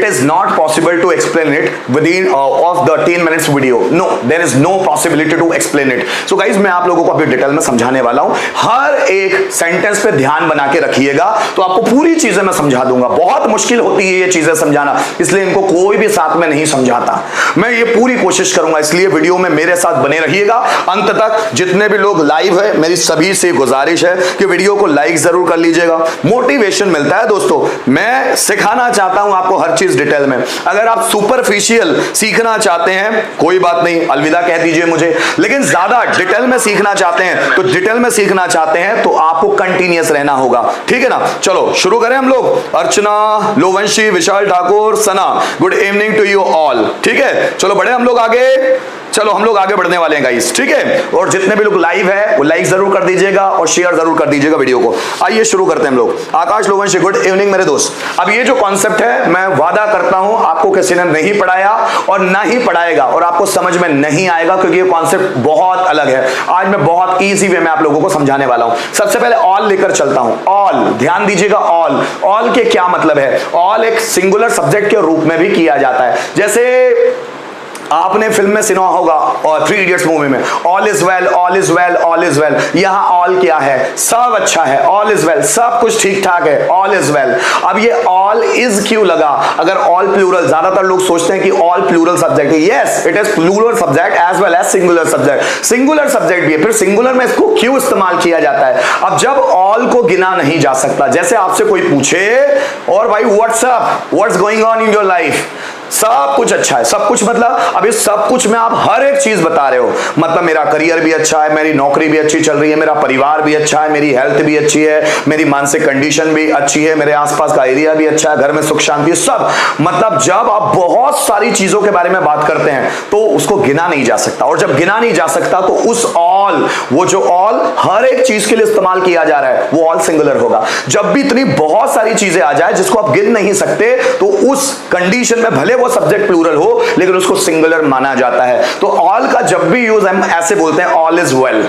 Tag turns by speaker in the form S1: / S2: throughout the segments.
S1: is not possible to explain it within of the 10 minutes video. No, there is no possibility to explain it. So guys, मैं आप लोगों को अभी detail में समझाने वाला हूं. हर एक सेंटेंस पे ध्यान बना के रखिएगा, तो आपको पूरी चीजें मैं समझा दूंगा. बहुत मुश्किल होती है ये चीजें समझाना, इसलिए इनको कोई भी साथ में नहीं समझाता. मैं ये पूरी कोशिश करूंगा, इसलिए वीडियो में मेरे साथ बने रहिएगा अंत तक. जितने भी लोग लाइव है, मेरी सभी से गुजारिश है कि वीडियो को लाइक जरूर कर लीजिएगा. मोटिवेशन मिलता है दोस्तों. मैं सिखाना चाहता हूं आपको हर चीज डिटेल में. अगर आप सुपरफिशियल सीखना चाहते हैं, कोई बात नहीं, अलविदा कह दीजिए मुझे. लेकिन ज्यादा डिटेल में सीखना चाहते हैं, तो डिटेल में सीखना चाहते हैं तो आपको कंटिन्यूअस रहना होगा. ठीक है ना. चलो शुरू करें हम लोग. Archana, Lovanshi, Vishal Thakur, Sana, good evening to you all. ठीक है, चलो बढ़े हम लोग आगे. चलो हम लोग आगे बढ़ने वाले हैं गाइस. ठीक है, और जितने भी लोग लाइव है वो लाइक जरूर कर दीजिएगा और शेयर जरूर कर दीजिएगा वीडियो को. आइए शुरू करते हैं हम लोग. आकाश, लोवंशी, गुड इवनिंग मेरे दोस्त. अब ये जो कॉन्सेप्ट है, मैं वादा करता हूं आपको किसी ने नहीं पढ़ाया और ना ही पढ़ाएगा और आपको समझ में नहीं आएगा, क्योंकि ये कॉन्सेप्ट बहुत अलग है. आज मैं बहुत ईजी वे में आप लोगों को समझाने वाला हूं. सबसे पहले ऑल लेकर चलता हूं. ऑल, ध्यान दीजिएगा. ऑल, ऑल के क्या मतलब है? ऑल एक सिंगुलर सब्जेक्ट के रूप में भी किया जाता है. जैसे आपने फिल्म में सुना होगा और 3 इडियट्स मूवी में, all is well, all is well, all is well. यहां ऑल क्या है? सब अच्छा है. ऑल इज वेल, सब कुछ ठीक ठाक है. All is well. अब ये ऑल इज क्यों लगा? अगर ऑल प्लूरल, ज्यादातर लोग सोचते हैं कि ऑल प्लूरल सब्जेक्ट है. Yes, it is plural subject as well as singular subject. Singular subject भी है. फिर सिंगुलर में इसको क्यों इस्तेमाल किया जाता है? अब जब ऑल को गिना नहीं जा सकता, जैसे आपसे कोई पूछे, और भाई what's up, what's going on in your life, सब कुछ अच्छा है. सब कुछ मतलब अभी सब कुछ में आप हर एक चीज बता रहे हो. मतलब मेरा करियर भी अच्छा है, मेरी नौकरी भी अच्छी चल रही है, मेरा परिवार भी अच्छा है, मेरी हेल्थ भी अच्छी है, मेरी मानसिक कंडीशन भी अच्छी है, मेरे आसपास का एरिया भी अच्छा है, घर में सुख शांति, सब. मतलब जब आप बहुत सारी चीजों के बारे में बात करते हैं तो उसको गिना नहीं जा सकता. और जब गिना नहीं जा सकता तो उस ऑल, वो जो ऑल हर एक चीज के लिए इस्तेमाल किया जा रहा है, वो ऑल सिंगुलर होगा. जब भी इतनी बहुत सारी चीजें आ जाए जिसको आप गिन नहीं सकते, तो उस कंडीशन में भले वो सब्जेक्ट प्लूरल हो, लेकिन उसको सिंगुलर माना जाता है. तो ऑल का जब भी यूज हम ऐसे बोलते हैं, all is well,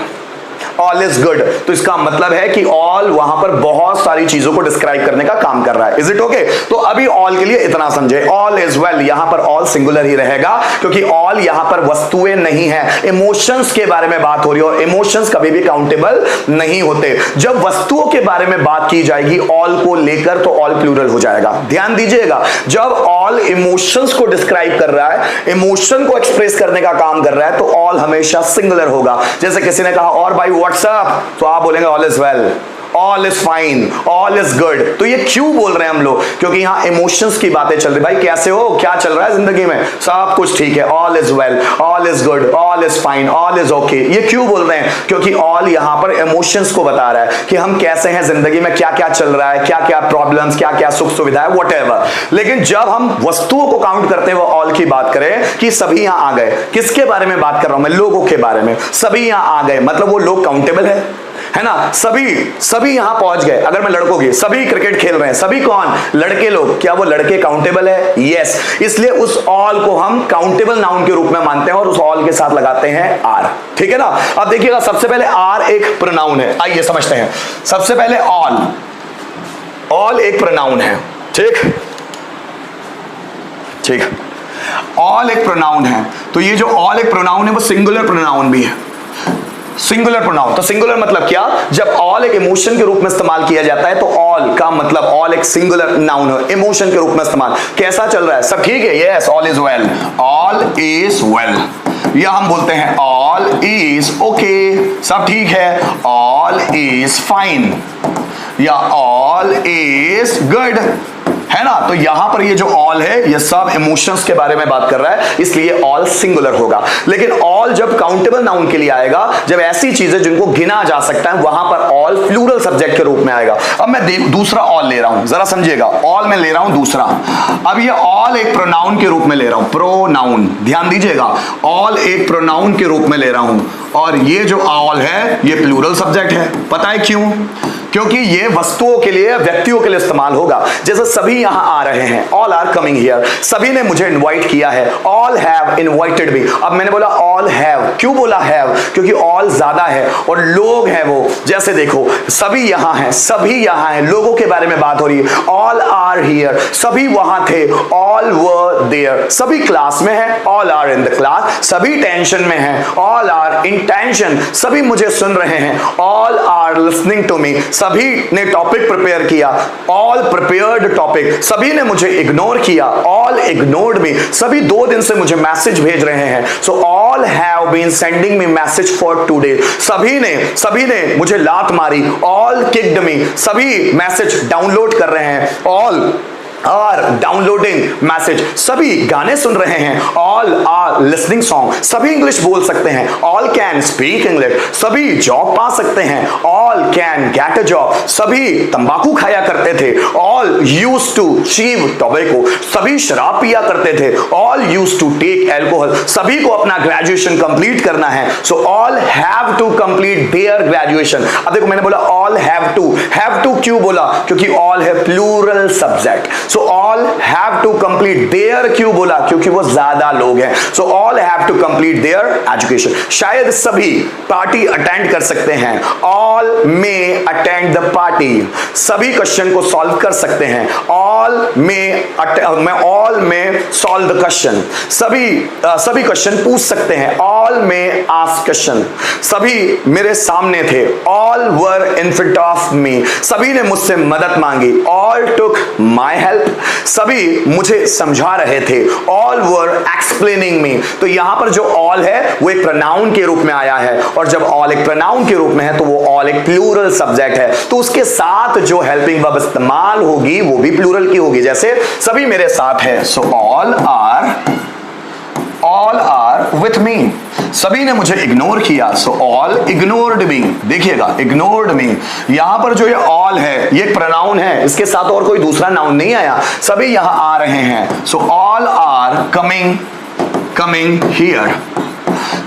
S1: all is good, तो इसका मतलब है कि ऑल वहां पर बहुत सारी चीजों को डिस्क्राइब करने का काम कर रहा है. Is it okay? तो अभी ऑल के लिए इतना समझे. ऑल इज वेल, यहां पर ऑल सिंगुलर ही रहेगा, क्योंकि ऑल यहां पर वस्तुएं नहीं है, इमोशंस के बारे में बात हो रही है, और इमोशंस कभी भी काउंटेबल नहीं होते. जब वस्तुओं के बारे में बात की जाएगी ऑल को लेकर, तो ऑल प्लूरल हो जाएगा. ध्यान दीजिएगा, जब ऑल इमोशंस को डिस्क्राइब कर रहा है, इमोशन को एक्सप्रेस करने का काम कर रहा है, तो ऑल हमेशा सिंगुलर होगा. जैसे किसी ने कहा, और भाई व्हाट्सअप, तो आप बोलेंगे all is well, all is fine, all is good. तो ये क्यों बोल रहे हैं हम लोग? क्योंकि यहां इमोशंस की बातें चल रही. भाई कैसे हो, क्या चल रहा है जिंदगी में? सब कुछ ठीक है. All is well, all is good, all is fine, all is okay. ये क्यों बोल रहे हैं? क्योंकि ऑल यहां पर इमोशंस को बता रहा है कि हम कैसे हैं जिंदगी में, क्या क्या चल रहा है, क्या क्या प्रॉब्लम्स, क्या क्या सुख सुविधा है, व्हाटएवर. लेकिन जब हम वस्तुओं को काउंट करते हैं, वो ऑल की बात करें कि सभी यहां आ गए. किसके बारे में बात कर रहा हूं मैं? लोगों के बारे में. सभी यहां आ गए, मतलब वो लोग काउंटेबल है ना. सभी यहां पहुंच गए. अगर मैं लड़कों की, सभी क्रिकेट खेल रहे हैं, सभी कौन? लड़के लोग. क्या वो लड़के काउंटेबल है? यस. इसलिए उस ऑल को हम काउंटेबल नाउन के रूप में मानते हैं और उस ऑल के साथ लगाते हैं आर. ठीक है ना. अब देखिएगा, सबसे पहले आर एक प्रोनाउन है. आइए समझते हैं. सबसे पहले ऑल, ऑल एक प्रोनाउन है. ठीक, ऑल एक प्रोनाउन है. तो ये जो ऑल एक प्रोनाउन है, वो सिंगुलर प्रोनाउन भी है. सिंगुलर प्रोनाउन, तो सिंगुलर मतलब क्या? जब ऑल एक इमोशन के रूप में इस्तेमाल किया जाता है, तो ऑल का मतलब ऑल एक सिंगुलर नाउन है, इमोशन के रूप में इस्तेमाल. कैसा चल रहा है? सब ठीक है? Yes, all is well, all is well. या हम बोलते हैं ऑल इज ओके, सब ठीक है. ऑल इज फाइन, या ऑल इज गुड, है ना. तो यहां पर ये जो ऑल है, ये सब इमोशंस के बारे में बात कर रहा है, इसलिए ऑल सिंगुलर होगा. लेकिन ऑल जब काउंटेबल नाउन के लिए आएगा, जब ऐसी चीजें जिनको गिना जा सकता है, वहां पर ऑल प्लूरल सब्जेक्ट के रूप में आएगा. अब मैं दूसरा ऑल ले रहा हूं, जरा समझिएगा. ऑल में ले रहा हूं दूसरा. अब ये ऑल एक प्रोनाउन के रूप में ले रहा हूं, प्रोनाउन. ध्यान दीजिएगा, ऑल एक प्रोनाउन के रूप में ले रहा हूं, और ये जो ऑल है, ये प्लूरल सब्जेक्ट है. पता है क्यों? क्योंकि ये वस्तुओं के लिए, व्यक्तियों के लिए इस्तेमाल होगा। जैसे सभी यहां आ रहे हैं, ऑल आर कमिंग हियर, सभी ने मुझे इनवाइट किया है, ऑल हैव इनवाइटेड मी। अब मैंने बोला ऑल हैव, क्यों बोला हैव? क्योंकि ऑल ज्यादा है और लोग हैं वो। जैसे देखो सभी यहां हैं, सभी यहां हैं, लोगों के बारे में बात हो रही है। ऑल आर हियर, सभी वहां थे, ऑल वर देयर। सभी क्लास में है, all are in the class. सभी टेंशन में है, ऑल आर इन टेंशन। सभी मुझे सुन रहे हैं, all are listening to me. सभी ने टॉपिक प्रिपेयर किया, ऑल प्रिपेयर्ड टॉपिक। सभी ने मुझे इग्नोर किया, ऑल इग्नोर्ड मी। सभी 2 दिन से मुझे मैसेज भेज रहे हैं, so all have been sending me message for today. सभी ने मुझे लात मारी, ऑल किक्ड मी। सभी मैसेज डाउनलोड कर रहे हैं, ऑल आर डाउनलोडिंग मैसेज। सभी गाने सुन रहे हैं, ऑल आर लिसनिंग सॉन्ग। सभी इंग्लिश बोल सकते हैं, ऑल कैन स्पीक इंग्लिश। सभी जॉब पा सकते हैं, all can get a job. सभी तंबाकू खाया करते थे, all used to chew tobacco. सभी शराब पिया करते थे, all used to take alcohol. सभी को अपना ग्रेजुएशन कंप्लीट करना है, so all have to complete their graduation. अब देखो मैंने बोला ऑल हैव टू क्यों बोला? क्योंकि ऑल है plural subject. So all have to complete their क्यों बोला? क्योंकि वो ज्यादा लोग हैं। So all have to complete their education. शायद सभी पार्टी अटेंड कर सकते हैं, all may attend the party. सभी क्वेश्चन को सॉल्व कर सकते हैं, all may solve the question. सभी क्वेश्चन पूछ सकते हैं, ऑल मे आस्क क्वेश्चन। सभी मेरे सामने थे, all were in front of me. सभी ने मुझसे मदद मांगी, ऑल टुक माय हेल्प। सभी मुझे समझा रहे थे, ऑल वर एक्सप्लेनिंग मी। तो यहां पर जो ऑल है वो एक प्रोनाउन के रूप में आया है, और जब ऑल एक प्रोनाउन के रूप में है तो वो ऑल एक प्लूरल सब्जेक्ट है, तो उसके साथ जो हेल्पिंग वर्ब इस्तेमाल होगी वो भी प्लूरल की होगी। जैसे सभी मेरे साथ है, so all are with me. सभी ने मुझे इग्नोर किया, सो ऑल इग्नोर्ड मी। देखिएगा इग्नोर्ड मी, यहां पर जो ये ऑल है ये प्रोनाउन है, इसके साथ और कोई दूसरा नाउन नहीं आया। सभी यहां आ रहे हैं, so all are coming here.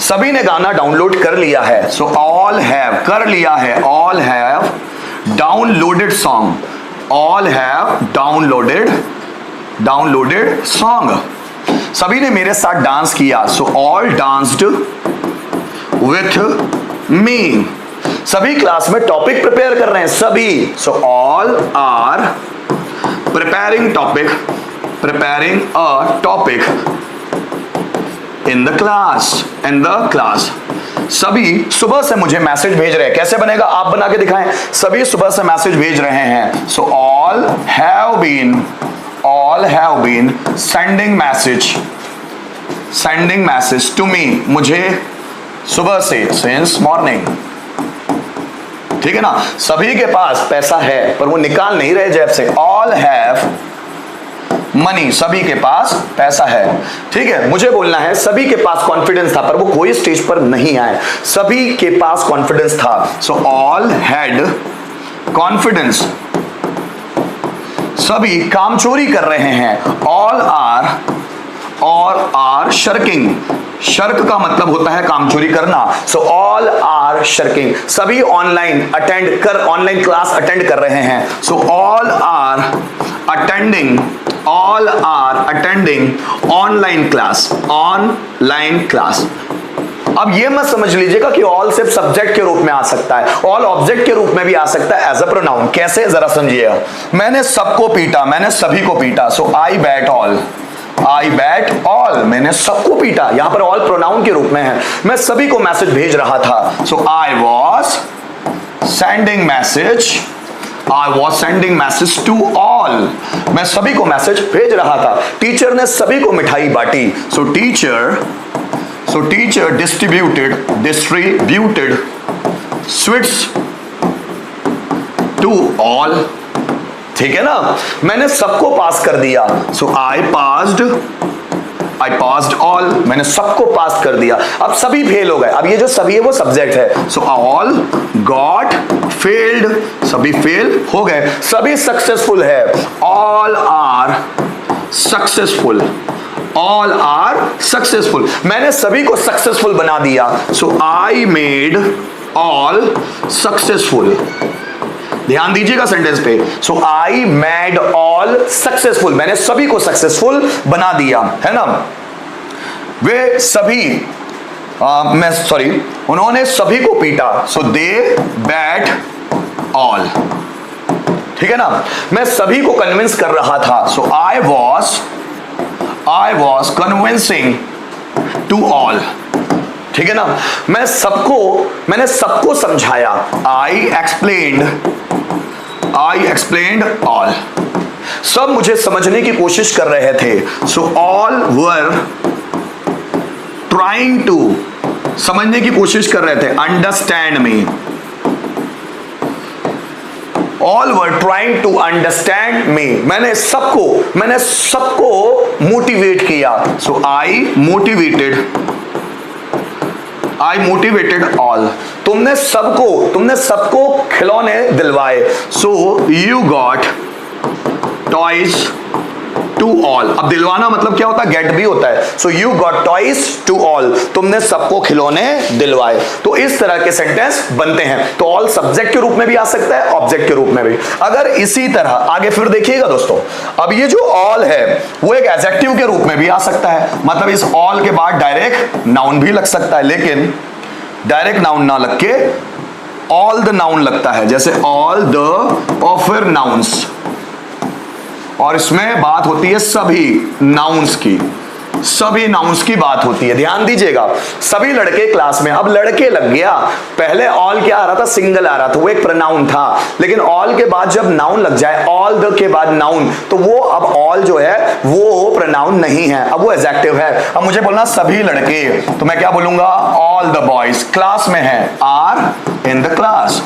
S1: सभी ने गाना डाउनलोड कर लिया है, सो ऑल हैव कर लिया है, all have downloaded song. All have downloaded song. सभी ने मेरे साथ डांस किया, so all danced with me. सभी क्लास में टॉपिक प्रिपेयर कर रहे हैं, सभी, so all are preparing a topic in the class. सभी सुबह से मुझे मैसेज भेज रहे हैं। कैसे बनेगा आप बना के दिखाएं। सभी सुबह से मैसेज भेज रहे हैं, so all have been sending message to me. मुझे सुबह से, सिंस मॉर्निंग। ठीक है ना। सभी के पास पैसा है पर वो निकाल नहीं रहे जेब से, ऑल हैव मनी। सभी के पास पैसा है। ठीक है, मुझे बोलना है सभी के पास कॉन्फिडेंस था पर वो कोई स्टेज पर नहीं आए। सभी के पास कॉन्फिडेंस था, सो ऑल हैड कॉन्फिडेंस। सभी काम चोरी कर रहे हैं, ऑल आर शर्किंग। शर्क का मतलब होता है काम चोरी करना, सो ऑल आर शर्किंग। सभी ऑनलाइन क्लास अटेंड कर रहे हैं, so all are attending online class. अब ये मत समझ लीजिएगा कि ऑल सिर्फ सब्जेक्ट के रूप में आ सकता है, ऑल ऑब्जेक्ट के रूप में भी आ सकता है एज अ प्रोनाउन। कैसे, जरा समझिएगा। मैंने सबको पीटा, मैंने सभी को पीटा, सो आई बैट ऑल। मैंने सबको पीटा, यहां पर ऑल प्रोनाउन के रूप में है। मैं सभी को मैसेज भेज रहा था, so I was sending message to all. मैं सभी को मैसेज भेज रहा था। टीचर ने सभी को मिठाई बांटी, so teacher distributed sweets to all. ठीक है ना। मैंने सबको पास कर दिया, सो आई पास्ड ऑल। मैंने सबको पास कर दिया। अब सभी फेल हो गए। अब ये जो सभी है वो सब्जेक्ट है, सो ऑल गॉट फेल्ड। सभी फेल हो गए। सभी सक्सेसफुल है, ऑल आर सक्सेसफुल। मैंने सभी को सक्सेसफुल बना दिया, सो आई मेड ऑल सक्सेसफुल। ध्यान दीजिएगा सेंटेंस पे। सो आई मेड ऑल सक्सेसफुल, मैंने सभी को सक्सेसफुल बना दिया, है ना। वे सभी उन्होंने सभी को पीटा। सो दे बैट ऑल, ठीक है ना। मैं सभी को कन्विंस कर रहा था। So I was convincing to all, ठीक है ना। मैंने सबको समझाया। आई एक्सप्लेन्ड ऑल, सब मुझे समझने की कोशिश कर रहे थे। So all were trying to, समझने की कोशिश कर रहे थे, understand me. All were trying to understand me, मैंने सबको मोटिवेट किया। सो आई मोटिवेटेड ऑल, तुमने सबको खिलौने दिलवाए। So you got toys to all, अब दिलवाना मतलब क्या होता है, गेट भी होता है। So you got toys to all, तुमने सबको खिलौने दिलवाए। तो इस तरह के सेंटेंस बनते हैं। तो ऑल सब्जेक्ट के रूप में भी आ सकता है, ऑब्जेक्ट के रूप में भी। अगर इसी तरह आगे फिर देखिएगा दोस्तों, अब ये जो ऑल है वो एक एडजेक्टिव के रूप में भी आ सकता है। मतलब इस ऑल के बाद डायरेक्ट नाउन भी लग सकता है, लेकिन डायरेक्ट नाउन ना लग के ऑल द नाउन लगता है, जैसे ऑल द और फिर नाउन्स, और इसमें बात होती है सभी नाउन्स की बात होती है। ध्यान दीजिएगा, सभी लड़के क्लास में, अब लड़के लग गया। पहले ऑल क्या आ रहा था, सिंगल आ रहा था, वो एक प्रोनाउन था। लेकिन ऑल के बाद जब नाउन लग जाए, ऑल द के बाद नाउन, तो वो अब ऑल जो है वो प्रोनाउन नहीं है, अब वो एडजेक्टिव है। अब मुझे बोलना सभी लड़के, तो मैं क्या बोलूंगा, ऑल द बॉयज क्लास में है, are in the class.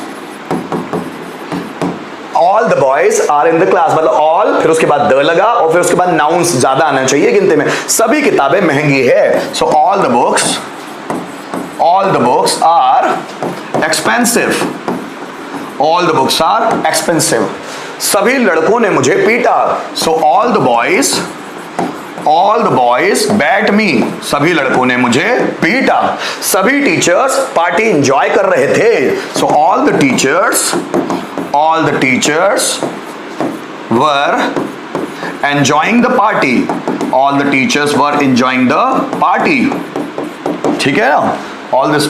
S1: All the boys are in the class, मतलब ऑल, फिर उसके बाद द लगा, और फिर उसके बाद नाउन्स ज्यादा आना चाहिए गिनती में। सभी किताबें महंगी है। So all the books are expensive, all the books are expensive. सभी लड़कों ने मुझे पीटा। So all the boys beat me, सभी लड़कों ने मुझे पीटा। सभी टीचर्स पार्टी एंजॉय कर रहे थे। So all the teachers were enjoying the party, all the teachers were enjoying the party, ठीक है ना, all the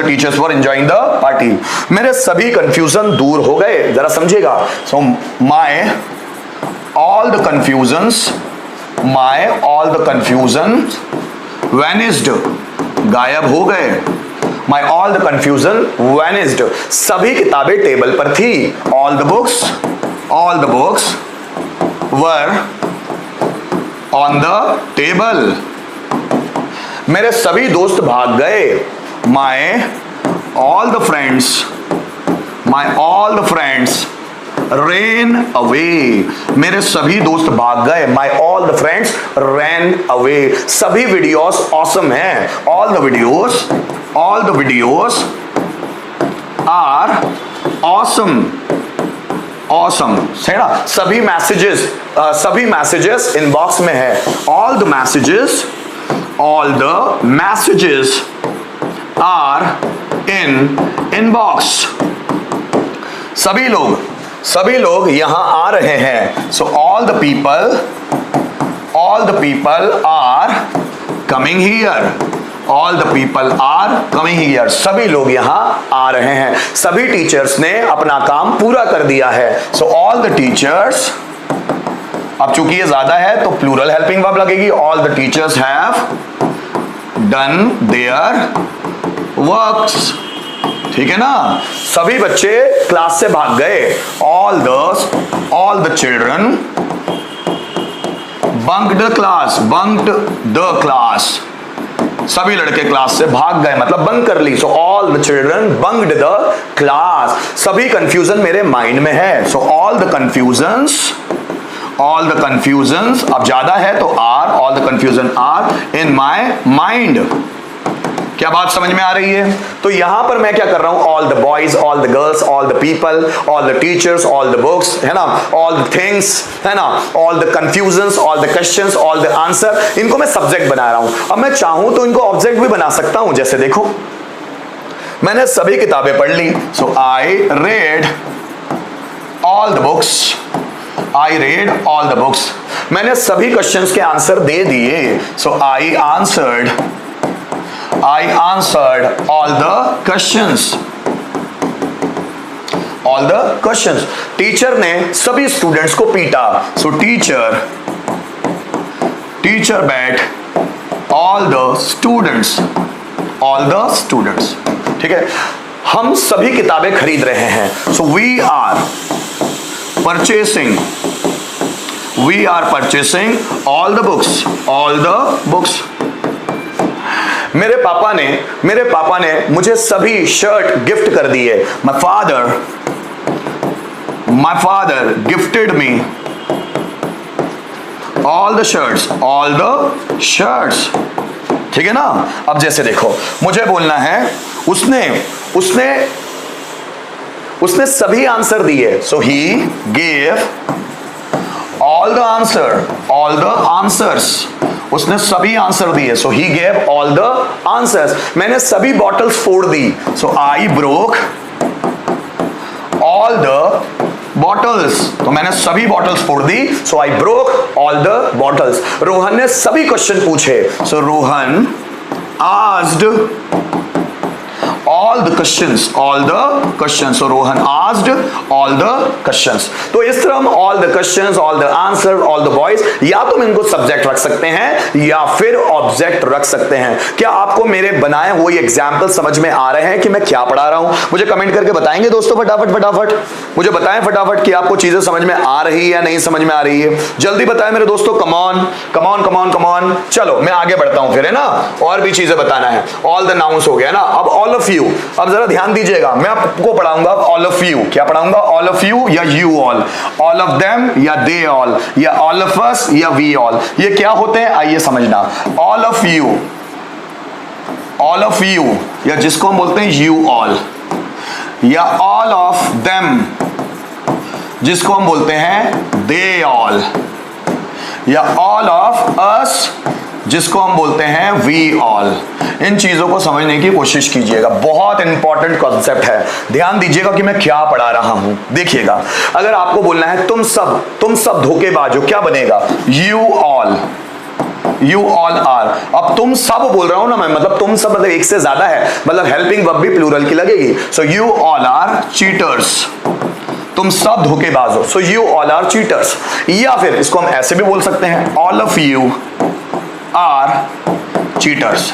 S1: teachers were enjoying the party। मेरे सभी कंफ्यूजन दूर हो गए, जरा समझिएगा। so all the confusions vanished, गायब हो गए। all the confusion vanished, सभी किताबें टेबल पर थी। all the books were on the table, मेरे सभी दोस्त भाग गए। all the friends ran away, मेरे सभी दोस्त भाग गए। all the friends ran away, सभी वीडियोस awesome हैं। all the videos are awesome, है ना। सभी मैसेजेस इनबॉक्स में है। all the messages are in inbox, सभी लोग यहां आ रहे हैं। so all the people are coming here, सभी लोग यहां आ रहे हैं। सभी टीचर्स ने अपना काम पूरा कर दिया है। so all the teachers, अब चूंकि ये ज्यादा है तो प्लूरल हेल्पिंग वर्ब लगेगी। all the teachers have done their works, ठीक है ना। सभी बच्चे क्लास से भाग गए। all the children bunked the class, सभी लड़के क्लास से भाग गए, मतलब बंक कर ली। so all the children bunked the class, सभी कंफ्यूजन मेरे माइंड में है। so all the confusions, अब ज्यादा है तो all the confusion are in my mind। क्या बात समझ में आ रही है? तो यहां पर मैं क्या कर रहा हूं, all the boys, all the girls, all the people, all the teachers, all the books, है ना, ऑल द थिंग्स, है ना, all the confusions, all the questions, all the answer, इनको मैं सब्जेक्ट बना रहा हूं। अब मैं चाहूं तो इनको ऑब्जेक्ट भी बना सकता हूं, जैसे देखो मैंने सभी किताबें पढ़ ली। So I read all the books, I read all the books. मैंने सभी क्वेश्चंस के आंसर दे दिए, so I answered all the questions, all the questions. Teacher ने सभी स्टूडेंट्स को पीटा, so teacher beat all the students, ठीक है। हम सभी किताबें खरीद रहे हैं, so we are purchasing all the books. मेरे पापा ने मुझे सभी शर्ट गिफ्ट कर दिए, my father gifted me all the shirts, ठीक है ना। अब जैसे देखो, मुझे बोलना है उसने सभी आंसर दिए, so he gave all the answers. उसने सभी आंसर दिए, so he gave all the answers. मैंने सभी बॉटल्स फोड़ दी, so I broke all the bottles. तो मैंने सभी बॉटल्स फोड़ दी, so I broke all the bottles. Rohan ने सभी क्वेश्चन पूछे, so Rohan asked all the questions, so Rohan asked all the questions। तो इस तरह हम all the questions, all the answers, all the boys, या तुम इनको सब्जेक्ट रख सकते हैं या फिर ऑब्जेक्ट रख सकते हैं। क्या आपको मेरे बनाए हुए एग्जाम्पल समझ में आ रहे हैं कि मैं क्या पढ़ा रहा हूं? मुझे कमेंट करके बताएंगे दोस्तों, फटाफट मुझे बताएं फटाफट कि आपको चीजें समझ में आ रही है या नहीं समझ में आ रही है। जल्दी बताएं मेरे दोस्तों, कमॉन। चलो मैं आगे बढ़ता हूं फिर, है ना, और भी चीजें बताना है। ऑल द नाउंस हो गया ना, अब ऑल ऑफ यू। अब जरा ध्यान दीजिएगा, मैं आपको पढ़ाऊंगा ऑल ऑफ यू। क्या पढ़ाऊंगा? ऑल ऑफ यू या you all, all of them या दे ऑल, या ऑल ऑफ अस या वी ऑल। ये क्या होते हैं आइए समझना। ऑल ऑफ यू या जिसको हम बोलते हैं यू ऑल, या ऑल ऑफ देम जिसको हम बोलते हैं दे ऑल, या ऑल ऑफ अस जिसको हम बोलते हैं वी ऑल। इन चीजों को समझने की कोशिश कीजिएगा, बहुत इंपॉर्टेंट कॉन्सेप्ट है। ध्यान दीजिएगा कि मैं क्या पढ़ा रहा हूं। देखिएगा, अगर आपको बोलना है तुम सब धोखेबाज हो, क्या बनेगा? You all are. अब तुम सब बोल रहा हूं ना मैं, मतलब तुम सब मतलब एक से ज्यादा है, मतलब हेल्पिंग वर्ब भी प्लूरल की लगेगी। So you all are cheaters, तुम सब धोखेबाज हो, so you all are cheaters. या फिर इसको हम ऐसे भी बोल सकते हैं, all of you are cheaters.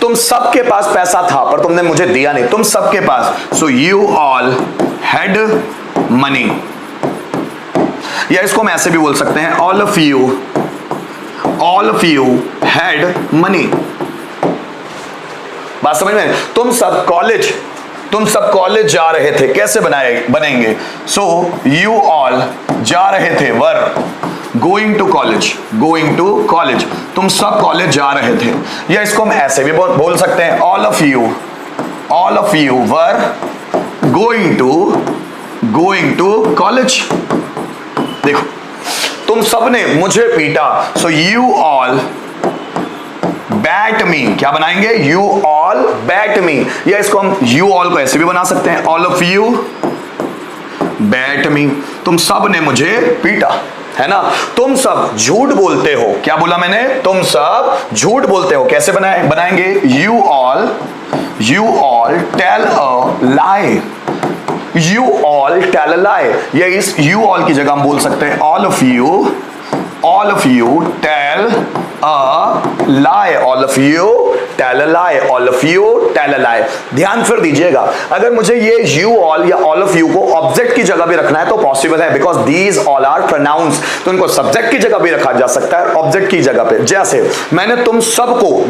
S1: तुम सबके पास पैसा था पर तुमने मुझे दिया नहीं, तुम सबके पास, so you all had money. या इसको हम ऐसे भी बोल सकते हैं, all of you had money. बात समझ में? तुम सब कॉलेज जा रहे थे, कैसे बनेंगे? सो यू ऑल जा रहे थे, वर गोइंग टू कॉलेज। तुम सब कॉलेज जा रहे थे। या इसको हम ऐसे भी बोल सकते हैं, all of you were going to college. देखो, तुम सब ने मुझे पीटा, so you all beat me. क्या बनाएंगे? You all beat me. या इसको हम यू ऑल को ऐसे भी बना सकते हैं, ऑल ऑफ यू बैट मी। तुम सब ने मुझे पीटा, है ना। तुम सब झूठ बोलते हो, क्या बोला मैंने? तुम सब झूठ बोलते हो, कैसे बनाएंगे? You all tell a lie, you all tell a lie. या इस यू ऑल की जगह हम बोल सकते हैं, all of you tell a lie, all of you tell a lie, all of you tell a lie. ध्यान फिर दीजिएगा, अगर मुझे ये यू ऑल या ऑल ऑफ यू को ऑब्जेक्ट की जगह भी रखना है तो पॉसिबल है, because these all are pronouns. तो इनको सब्जेक्ट की जगह भी रखा जा सकता है, ऑब्जेक्ट की जगह पे। जैसे मैंने तुम सबको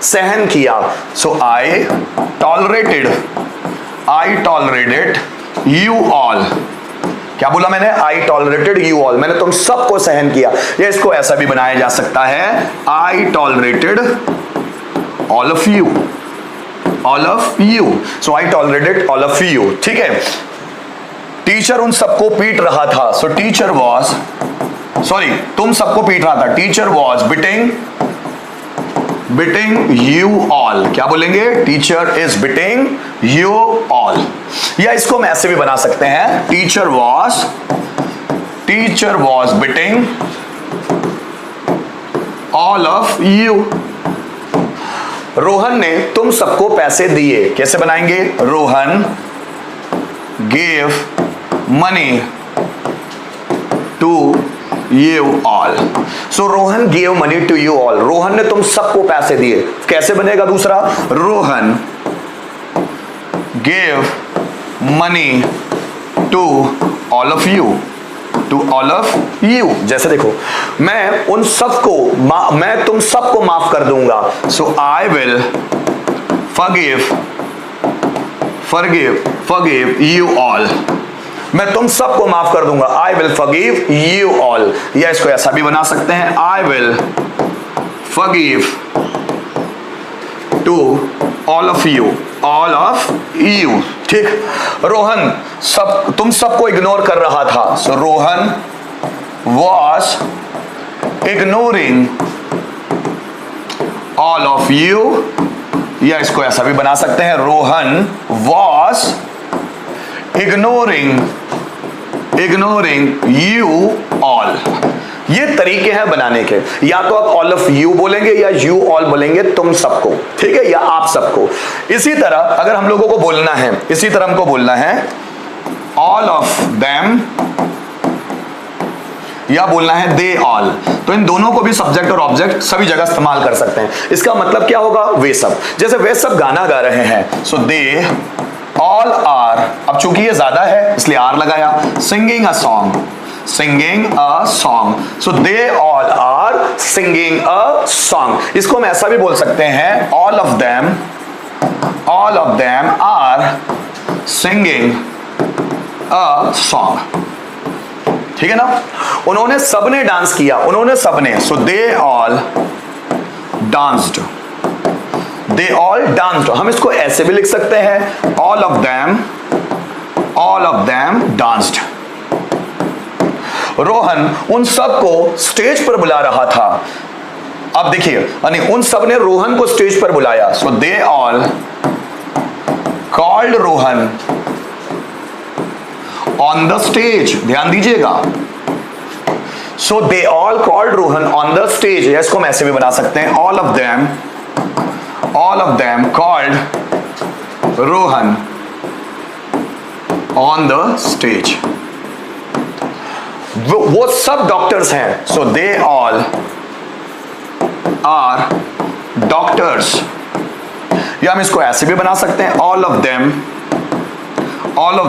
S1: सहन किया, so I tolerated you all. क्या बोला मैंने? आई टॉलरेटेड यू ऑल, मैंने तुम सबको सहन किया। या इसको ऐसा भी बनाया जा सकता है, I tolerated all of you, so I tolerated all of you. ठीक है। टीचर उन सबको पीट रहा था, सो तुम सबको पीट रहा था, teacher was beating you all. क्या बोलेंगे? Teacher is beating you all. या इसको हम ऐसे भी बना सकते हैं, teacher was beating all of you. Rohan ने तुम सबको पैसे दिए। कैसे बनाएंगे? Rohan gave money to you all. So Rohan gave money to you all. Rohan ने तुम सबको पैसे दिए। कैसे बनेगा दूसरा? Rohan gave money to all of you, to all of you. जैसे देखो, मैं तुम सबको माफ कर दूंगा। So I will forgive you all। मैं तुम सबको माफ कर दूंगा। I will forgive you all। या इसको ऐसा भी बना सकते हैं, I will forgive to all of you। ठीक। रोहन तुम सबको इग्नोर कर रहा था। सो Rohan was ignoring all of you। या इसको ऐसा भी बना सकते हैं, Rohan was ignoring you all। ये तरीके हैं बनाने के। या तो आप ऑल ऑफ यू बोलेंगे या यू ऑल बोलेंगे, तुम सबको, ठीक है, या आप सबको। इसी तरह अगर हम लोगों को बोलना है, इसी तरह हमको बोलना है ऑल ऑफ देम या बोलना है दे ऑल। तो इन दोनों को भी सब्जेक्ट और ऑब्जेक्ट सभी जगह इस्तेमाल कर सकते हैं। इसका मतलब क्या होगा? वे सब। जैसे वे सब गाना गा रहे हैं, सो दे ऑल आर। अब चूंकि ये ज्यादा है इसलिए आर लगाया। Singing a song so they all are singing a song. इसको हम ऐसा भी बोल सकते हैं, all of them are singing a song. ठीक है ना? उन्होंने सबने डांस किया, सो दे ऑल डांस्ड। हम इसको ऐसे भी लिख सकते हैं, all of them danced. Rohan उन सबको स्टेज पर बुला रहा था। अब देखिए, यानी उन सब ने रोहन को स्टेज पर बुलाया। So they all called Rohan on the stage. ध्यान दीजिएगा, so they all called Rohan on the stage. या इसको हम ऐसे भी बना सकते हैं, all of them called Rohan on the stage. वो सब डॉक्टर्स हैं, so they all are doctors. या हम इसको ऐसे भी बना सकते हैं, all of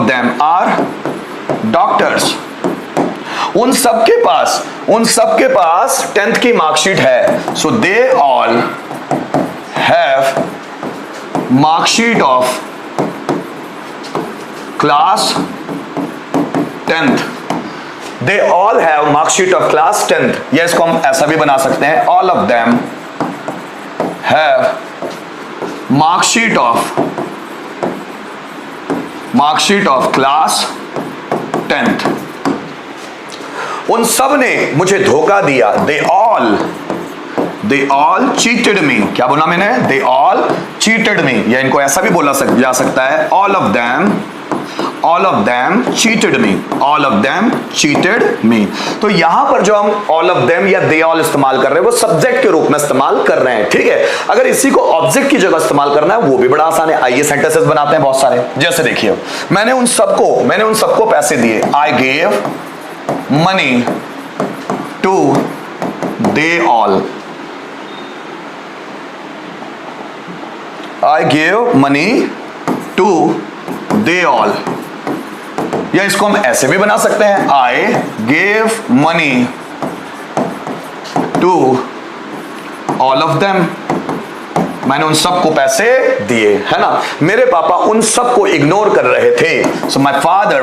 S1: them are doctors. उन सबके पास 10th की मार्कशीट है। So they all have marksheet of class 10th। They all have marksheet of class 10th। या इसको हम ऐसा भी बना सकते हैं, all of them have marksheet of class 10th। उन सब ने मुझे धोखा दिया। दे ऑल चीटेड मी। क्या बोला मैंने? दे ऑल चीटेड मी। या इनको ऐसा भी बोला जा सकता है, ऑल ऑफ देम चीटेड मी। तो यहां पर जो हम ऑल ऑफ देम या दे ऑल इस्तेमाल कर रहे हैं वो सब्जेक्ट के रूप में इस्तेमाल कर रहे हैं। ठीक है, अगर इसी को ऑब्जेक्ट की जगह इस्तेमाल करना है वो भी बड़ा आसान है। आइए सेंटेंसेस बनाते हैं बहुत सारे। जैसे देखिए, मैंने उन सबको पैसे दिए। I gave money to they all. I gave money to they all। या इसको हम ऐसे भी बना सकते हैं, I gave money to all of them। मैंने उन सबको पैसे दिए, है ना? मेरे पापा उन सबको इग्नोर कर रहे थे। So my father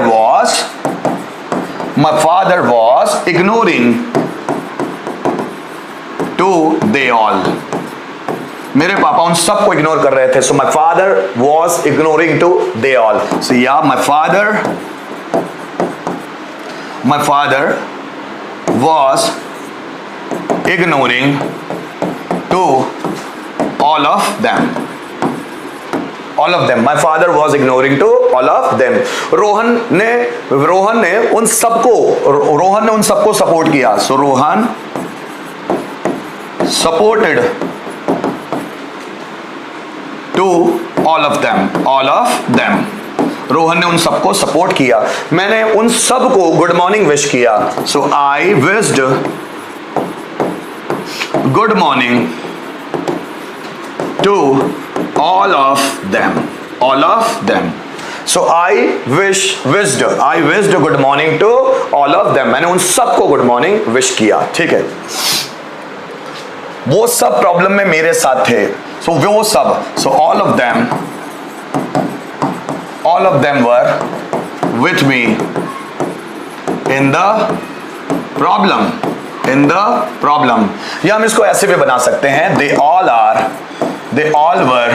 S1: was ignoring to they all। मेरे पापा उन सबको इग्नोर कर रहे थे। So my father was ignoring to they all. So या my father was ignoring to all of them. All of them. My father was ignoring to all of them. Rohan ने उन सबको सपोर्ट किया. So Rohan supported to all of them. All of them. Rohan ने उन सबको support किया. मैंने उन सबको गुड मॉर्निंग विश किया. So I wished good morning to all of them. All of them. So I wished good morning to all of them. मैंने उन सबको गुड मॉर्निंग विश किया. ठीक है. वो सब प्रॉब्लम में मेरे साथ थे. So वो सब. So all of them were with me in the problem. या हम इसको ऐसे भी बना सकते हैं. They all were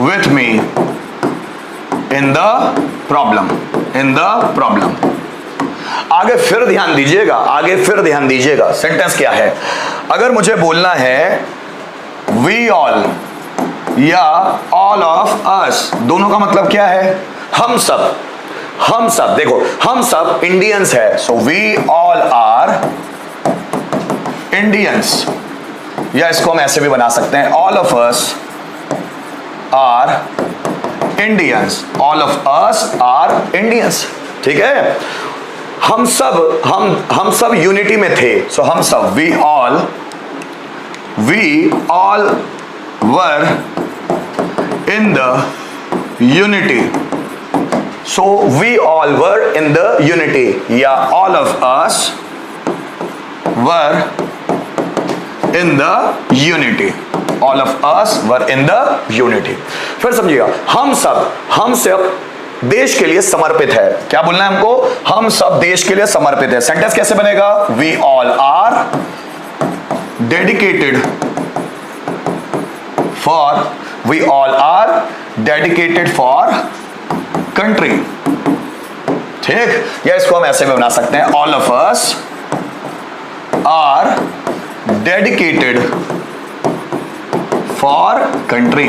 S1: with me in the problem. आगे फिर ध्यान दीजिएगा. सेंटेंस क्या है? अगर मुझे बोलना है we all या all of us, दोनों का मतलब क्या है? हम सब. देखो, हम सब इंडियंस है. So we all are Indians. या इसको हम ऐसे भी बना सकते हैं. All of us are Indians. All of us are Indians. ठीक है. हम सब यूनिटी में थे. So हम सब we all were in the unity. So we all were in the unity. या all of us were in the unity. All of us were in the unity. फिर समझिएगा. हम सब देश के लिए समर्पित है. क्या बोलना है हमको? हम सब देश के लिए समर्पित है. सेंटेंस कैसे बनेगा? We all are dedicated for country. ठीक. या इसको हम ऐसे भी बना सकते हैं. All of us are dedicated for country.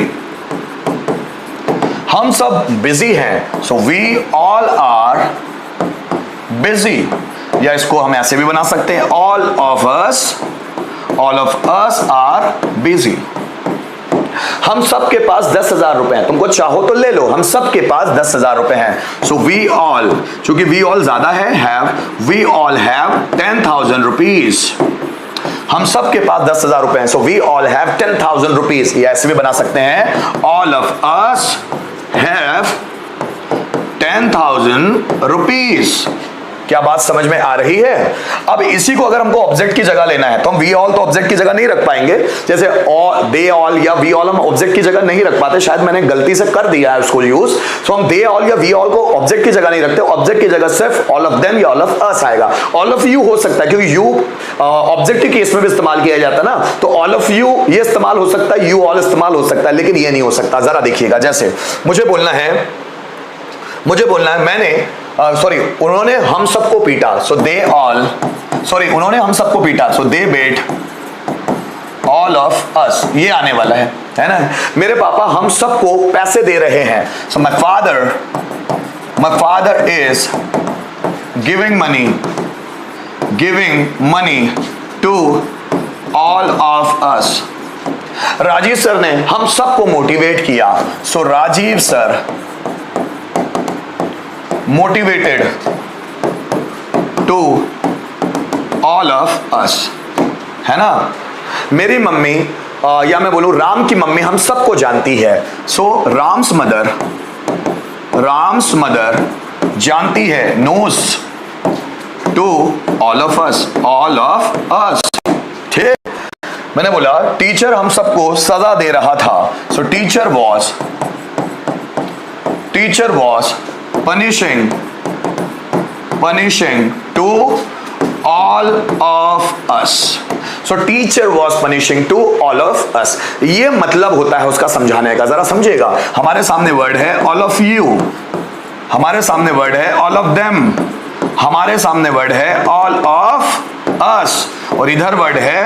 S1: हम सब बिजी हैं. So we all are busy. या इसको हम ऐसे भी बना सकते हैं. All of us are busy. हम सब के पास 10,000 रुपए हैं. तुमको चाहो तो ले लो. हम सब के पास 10,000 रुपए हैं. So we all, चूंकि we all ज्यादा है, we all have 10,000 rupees. हम सब के पास 10,000 रुपए हैं. So we all have 10,000 rupees. या ऐसे भी बना सकते हैं. All of us have 10,000 rupees. क्या बात समझ में आ रही है? अब इसी को अगर हमको ऑब्जेक्ट की जगह लेना है तो हम वी ऑल तो ऑब्जेक्ट की जगह नहीं रख पाएंगे. जैसे दे ऑल या वी ऑल हम ऑब्जेक्ट की जगह नहीं रख पाते. शायद मैंने गलती से कर दिया है उसको यूज. तो हम दे ऑल या वी ऑल को ऑब्जेक्ट की जगह नहीं रखते. ऑब्जेक्ट की जगह सिर्फ ऑल ऑफ देम या ऑल ऑफ अस आएगा. ऑल ऑफ यू हो सकता है क्योंकि यू ऑब्जेक्ट के केस में भी इस्तेमाल किया जाता है ना. तो ऑल ऑफ यू ये इस्तेमाल हो सकता है, यू ऑल इस्तेमाल हो सकता है, लेकिन ये नहीं हो सकता. जरा देखिएगा. जैसे मुझे बोलना है मैंने उन्होंने हम सबको पीटा. उन्होंने हम सबको पीटा. सो दे बेट ऑल ऑफ अस. ये आने वाला है ना. मेरे पापा हम सबको पैसे दे रहे हैं. So my father is giving money to all of us. Rajiv sir ने हम सबको मोटिवेट किया. So Rajiv sir motivated to all of us. है ना. मेरी मम्मी या मैं बोलूं राम की मम्मी हम सबको जानती है. सो राम्स मदर जानती है. knows to all of us. ठीक. मैंने बोला टीचर हम सबको सजा दे रहा था. So teacher was punishing to all of us. So teacher was punishing to all of us. ये मतलब होता है उसका समझाने का. जरा समझिएगा. हमारे सामने वर्ड है all of you, हमारे सामने वर्ड है all of them, हमारे सामने वर्ड है all of us, और इधर वर्ड है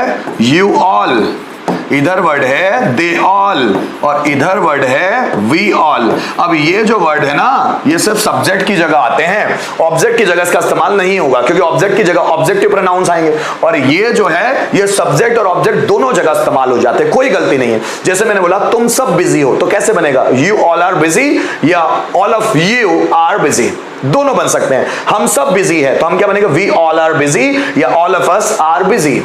S1: you all. इधर वर्ड है दे ऑल और इधर वर्ड है वी ऑल। अब ये जो वर्ड है ना, ये सिर्फ सब्जेक्ट की जगह आते हैं, ऑब्जेक्ट की जगह इसका इस्तेमाल नहीं होगा, क्योंकि ऑब्जेक्ट की जगह ऑब्जेक्टिव प्रोनाउंस आएंगे, और ये जो है ये सब्जेक्ट और ऑब्जेक्ट दोनों जगह इस्तेमाल हो जाते हैं, कोई गलती नहीं है। जैसे मैंने बोला तुम सब बिजी हो, तो कैसे बनेगा? यू ऑल आर बिजी या all of you are busy, दोनों बन सकते हैं। हम सब बिजी है तो हम क्या बनेगा? वी ऑल आर बिजी या all of us are busy.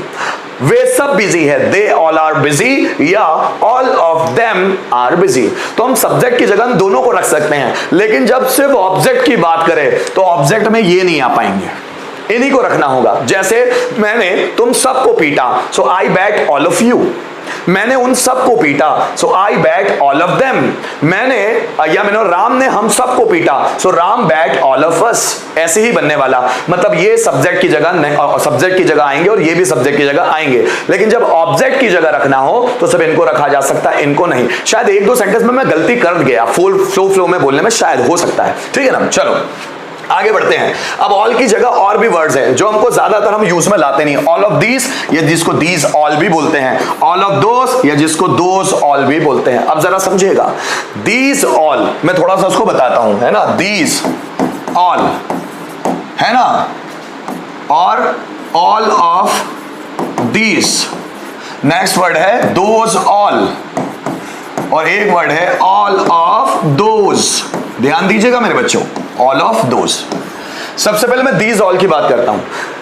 S1: वे सब बिजी है, दे ऑल आर बिजी या all of them are busy. तो हम सब्जेक्ट की जगह हम दोनों को रख सकते हैं, लेकिन जब सिर्फ ऑब्जेक्ट की बात करें तो ऑब्जेक्ट में ये नहीं आ पाएंगे, इन्हीं को रखना होगा। जैसे मैंने तुम सबको पीटा, so I beat all of you. मैंने उन सबको पीटा, so I beat all of them. मैंने राम ने हम सबको पीटा, so Ram beat all of us. ऐसे ही बनने वाला, मतलब ये सब्जेक्ट की जगह आएंगे और ये भी सब्जेक्ट की जगह आएंगे, लेकिन जब ऑब्जेक्ट की जगह रखना हो तो सब इनको रखा जा सकता है, इनको नहीं। शायद एक दो सेंटेंस में मैं गलती कर गया, फुल फ्लो में बोलने में शायद हो सकता है, ठीक है ना। चलो आगे बढ़ते हैं। अब ऑल की जगह और भी वर्ड्स हैं जो हमको ज्यादातर हम यूज में लाते नहीं। ऑल ऑफ दीज या जिसको दीज ऑल भी बोलते हैं, ऑल ऑफ दोस या जिसको दोस ऑल भी बोलते हैं। अब जरा समझिएगा, दीज ऑल मैं थोड़ा सा उसको बताता हूं, है ना। दीज ऑल है ना, और all of these. Next word है दोज ऑल, और एक वर्ड है ऑल ऑफ दोज। ध्यान दीजिएगा मेरे बच्चों, ऑल ऑफ दोज। सबसे पहले मैं दीज ऑल की बात करता हूं।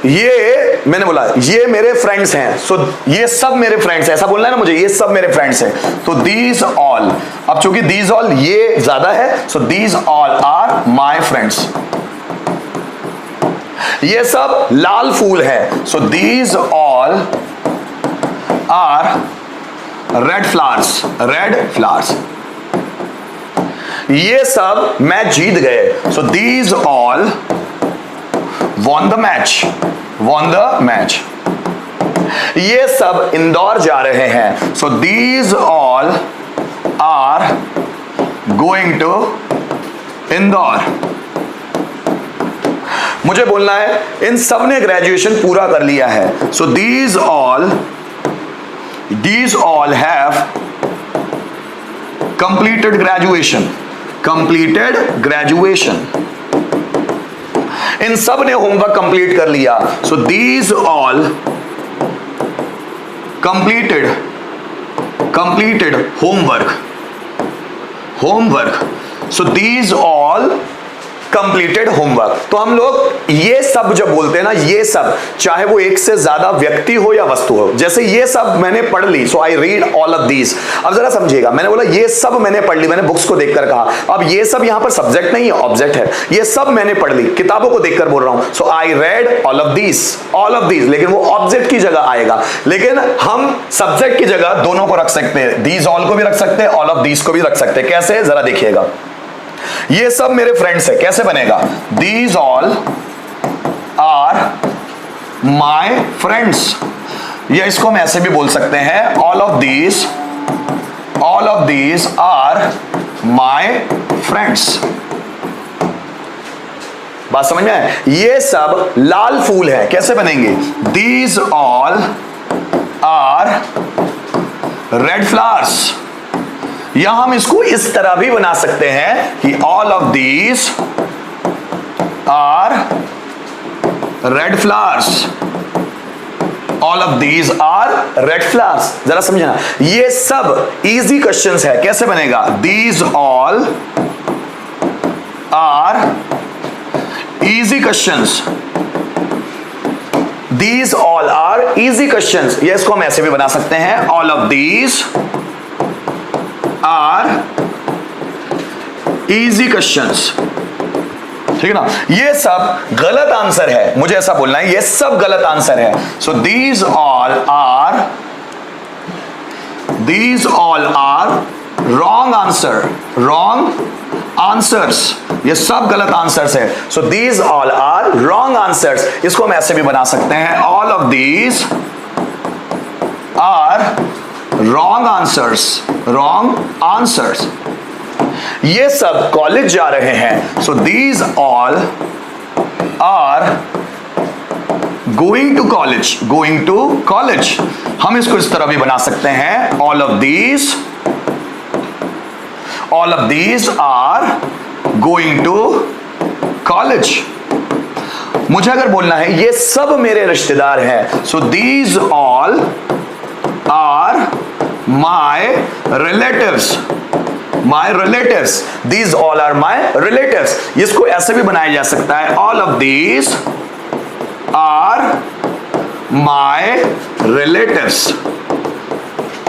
S1: ये मैंने बोला ये मेरे फ्रेंड्स हैं, सो ये सब मेरे फ्रेंड्स हैं, ऐसा बोलना है ना मुझे, ये सब मेरे फ्रेंड्स हैं, तो दीज ऑल। अब चूंकि दीज ऑल ये ज्यादा है, so these all are my friends. ये सब लाल फूल है, so these all are red flowers, red flowers. ये सब मैच जीत गए, so these all won the match, won the match. ये सब इंदौर जा रहे हैं, so these all are going to Indore. मुझे बोलना है इन सब ने ग्रेजुएशन पूरा कर लिया है, so these all have completed graduation, completed graduation। इन सब ने होमवर्क कंप्लीट कर लिया, सो these all completed homework, so these all completed homework. तो हम लोग ये सब जब बोलते हैं ना, ये सब चाहे वो एक से ज्यादा व्यक्ति हो या वस्तु हो, जैसे ये सब मैंने पढ़ ली, so I read all of these. अब जरा समझिएगा, मैंने बोला ये सब मैंने पढ़ ली, मैंने बुक्स को देखकर कहा। अब ये सब यहां पर सब्जेक्ट नहीं है, ऑब्जेक्ट है। ये सब मैंने पढ़ ली, किताबों को देखकर बोल रहा हूं, so I read all of these, लेकिन वो ऑब्जेक्ट की जगह आएगा। लेकिन हम सब्जेक्ट की जगह दोनों को रख सकते हैं, दीज ऑल को भी रख सकते हैं, ऑल ऑफ दीज को भी रख सकते हैं। कैसे, जरा देखिएगा। ये सब मेरे फ्रेंड्स है, कैसे बनेगा? These all are my friends, या इसको हम ऐसे भी बोल सकते हैं, all of these are my friends. बात समझ में आए? ये सब लाल फूल है, कैसे बनेंगे? These all are red flowers. या हम इसको इस तरह भी बना सकते हैं कि all of these are red flowers, all of these are red flowers. जरा समझना, ये सब इजी क्वेश्चंस है, कैसे बनेगा? These all are easy questions, these all are easy questions. ये इसको हम ऐसे भी बना सकते हैं, all of these are easy questions, ठीक है ना। ये सब गलत आंसर है, मुझे ऐसा बोलना है, ये सब गलत आंसर है। So these all are wrong answer, wrong answers. ये सब गलत आंसर्स है, so these all are wrong answers. इसको हम ऐसे भी बना सकते हैं, all of these are wrong answers. ये सब कॉलेज जा रहे हैं, so these all are going to college, going to college. हम इसको इस तरह भी बना सकते हैं, all of these are going to college. मुझे अगर बोलना है ये सब मेरे रिश्तेदार हैं, so these all are my relatives, these all are my relatives. इसको ऐसे भी बनाया जा सकता है, all of these are my relatives,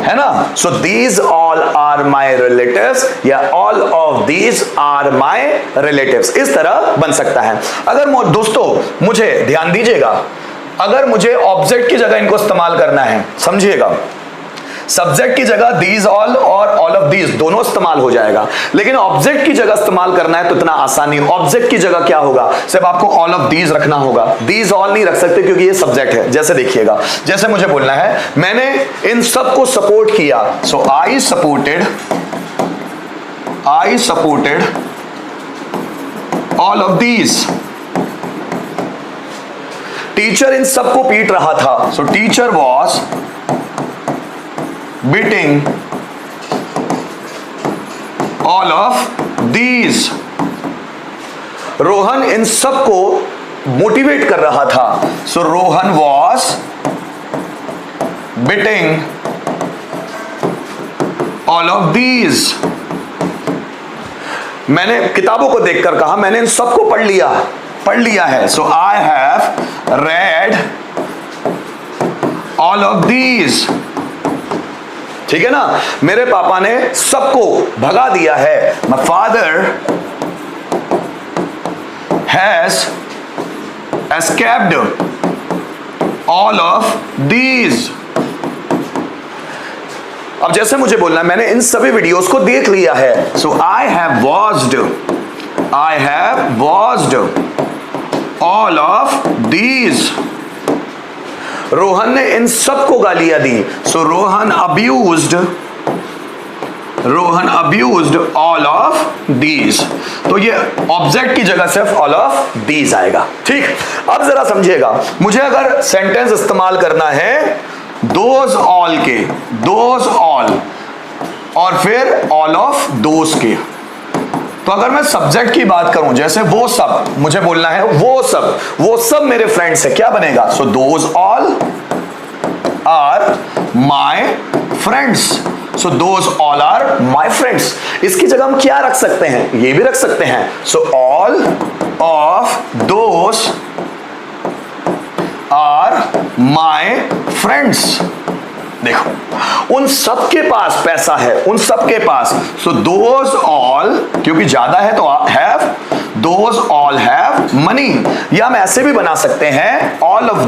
S1: है ना। So these all are my relatives या all of these are my relatives, इस तरह बन सकता है। अगर दोस्तों मुझे ध्यान दीजिएगा, अगर मुझे ऑब्जेक्ट की जगह इनको इस्तेमाल करना है, समझिएगा, सब्जेक्ट की जगह दीज ऑल और ऑल ऑफ दीज दोनों इस्तेमाल हो जाएगा, लेकिन ऑब्जेक्ट की जगह इस्तेमाल करना है तो इतना आसान नहीं। ऑब्जेक्ट की जगह क्या होगा, सिर्फ आपको ऑल ऑफ दीज रखना होगा, दीज ऑल नहीं रख सकते क्योंकि ये सब्जेक्ट है। जैसे देखिएगा, जैसे मुझे बोलना है मैंने इन सब को सपोर्ट किया, so I supported all of these. Teacher इन सबको पीट रहा था, so teacher was beating all of these। Rohan इन सबको मोटिवेट कर रहा था, सो Rohan was beating all of these। मैंने किताबों को देखकर कहा मैंने इन सबको पढ़ लिया है, so I have read all of these। ठीक है ना। मेरे पापा ने सबको भगा दिया है, my father has escaped all of these. अब जैसे मुझे बोलना है मैंने इन सभी वीडियोस को देख लिया है, so I have watched all of these. रोहन ने इन सबको गालियां दी, so Rohan abused all of these. तो ये ऑब्जेक्ट की जगह सिर्फ ऑल ऑफ दीज आएगा। ठीक, अब जरा समझिएगा, मुझे अगर सेंटेंस इस्तेमाल करना है दोज ऑल के, दोज ऑल और फिर ऑल ऑफ दोज के, तो अगर मैं सब्जेक्ट की बात करूं जैसे वो सब, मुझे बोलना है वो सब मेरे फ्रेंड्स है, क्या बनेगा, so those all are my friends, so those all are my friends. इसकी जगह हम क्या रख सकते हैं, ये भी रख सकते हैं, so all of those are my friends. देखो उन सबके पास पैसा है, उन सबके पास, सो दोज ऑल, क्योंकि ज्यादा है तो have, those all have money. या हम ऐसे भी बना सकते हैं all of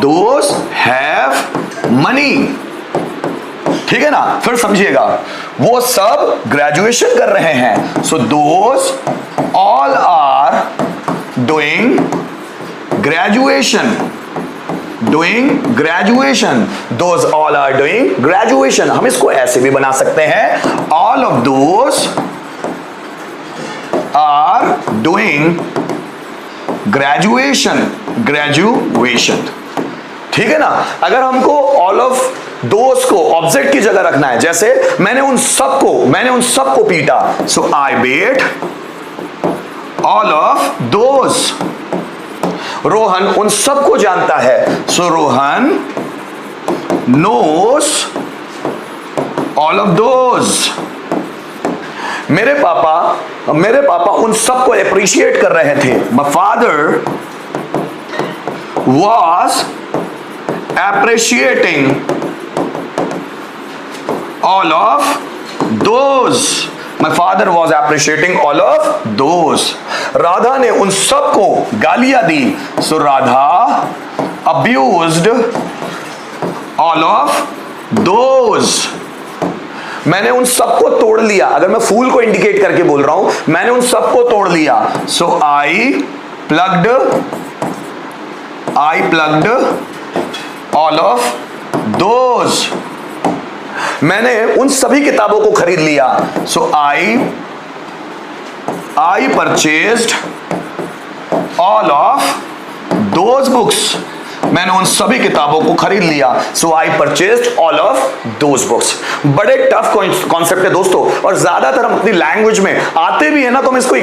S1: those have money. ठीक है ना। फिर समझिएगा, वो सब ग्रेजुएशन कर रहे हैं, so those all are doing graduation, those all are doing graduation। हम इसको ऐसे भी बना सकते हैं, all of those are doing graduation। ठीक है ना। अगर हमको all of those को ऑब्जेक्ट की जगह रखना है, जैसे मैंने उन सबको पीटा, so I beat all of those। Rohan उन सबको जानता है, so Rohan knows all of those. मेरे पापा उन सबको अप्रिशिएट कर रहे थे, my father was appreciating all of those. My father was appreciating all of those। Radha ने उन सबको गालियां दी, so Radha abused all of those। मैंने उन सबको तोड़ लिया, अगर मैं फूल को इंडिकेट करके बोल रहा हूं, मैंने उन सबको तोड़ लिया, so I plugged all of those। मैंने उन सभी किताबों को खरीद लिया, so I purchased all of those books, मैंने उन सभी किताबों को खरीद लिया। So I purchased all of those books. बड़े टफ कॉन्सेप्ट है दोस्तों, और ज्यादातर हम अपनी लैंग्वेज में आते भी है ना तो हम इसको